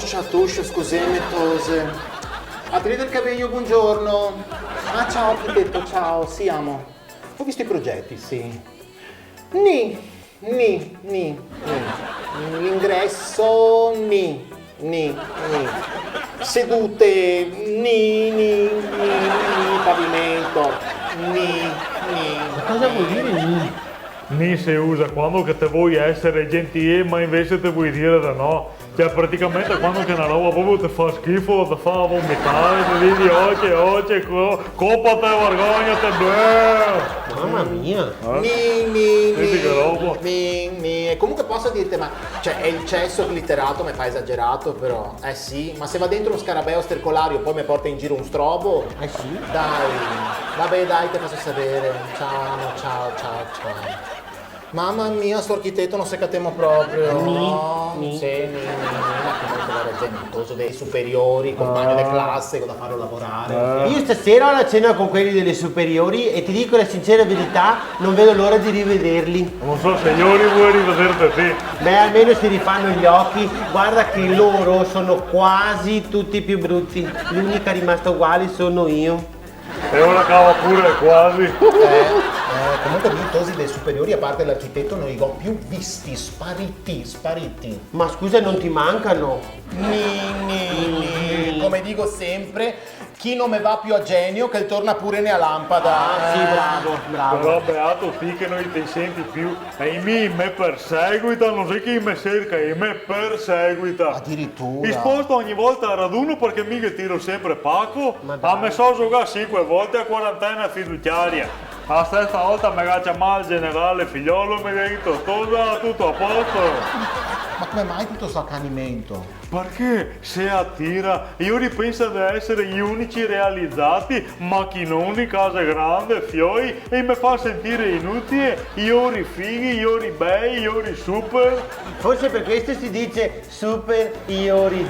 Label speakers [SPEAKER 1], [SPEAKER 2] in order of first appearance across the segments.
[SPEAKER 1] Sciatuscio, scusami, tose. Atelier del cabello, buongiorno. Ah, ciao architetto, ciao, sì, amo. Ho visto i progetti, sì. Ni. L'ingresso, ni. Sedute, ni. Pavimento, ni.
[SPEAKER 2] Ma cosa vuol dire ni?
[SPEAKER 3] Ni si usa quando che te vuoi essere gentile ma invece te vuoi dire da no. Cioè praticamente quando che una roba proprio ti fa schifo, ti fa vomitare, ti dici oggi, coppa te, vergogna te, bleh.
[SPEAKER 2] Mamma mia.
[SPEAKER 3] Senti che roba.
[SPEAKER 1] E comunque posso dirti, ma cioè è il cesso glitterato, mi fa esagerato però. Eh sì, ma se va dentro uno scarabeo stercolario poi mi porta in giro un strobo.
[SPEAKER 2] Eh sì?
[SPEAKER 1] Dai, vabbè dai, te faccio sapere. Ciao. Mamma mia, sto architetto non se catemo proprio.
[SPEAKER 2] Ni.
[SPEAKER 1] Sì, comunque era genitoso dei superiori, compagno di classe, da farlo lavorare.
[SPEAKER 2] Io stasera ho la cena con quelli delle superiori e ti dico la sincera verità, non vedo l'ora di rivederli.
[SPEAKER 3] Non so se io vuoi rivederti te.
[SPEAKER 2] Beh, almeno si rifanno gli occhi. Guarda che loro sono quasi tutti più brutti. L'unica rimasta uguale sono io.
[SPEAKER 3] E ora cava pure quasi.
[SPEAKER 1] Comunque io tosi dei superiori, a parte l'architetto, non li ho più visti, spariti.
[SPEAKER 2] Ma scusa, non ti mancano?
[SPEAKER 1] Come dico sempre, chi non me va più a genio che torna pure ne a lampada.
[SPEAKER 2] Sì, bravo.
[SPEAKER 3] Però beato te che non ti senti più. E i miei me perseguita, non sai chi mi cerca, e me perseguita.
[SPEAKER 1] Addirittura.
[SPEAKER 3] Mi sposto ogni volta a raduno perché mica tiro sempre Paco.
[SPEAKER 2] Ma dai.
[SPEAKER 3] Ha messo a giocare 5 volte a quarantena fiduciaria. La stessa volta mi ha chiamato il generale figliolo e mi ha detto tutto a posto.
[SPEAKER 1] Ma come mai tutto questo accanimento?
[SPEAKER 3] Perché se attira, io ripenso di essere gli unici realizzati, macchinoni, case grandi, fioi, e mi fa sentire inutile, io ri fighi, io ri bei, io ri super.
[SPEAKER 2] Forse per questo si dice superiori.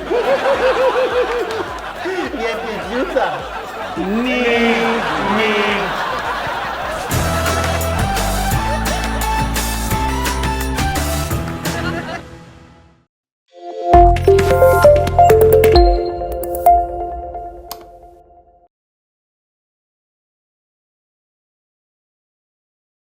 [SPEAKER 2] Mi è piaciuta?
[SPEAKER 3] Ni.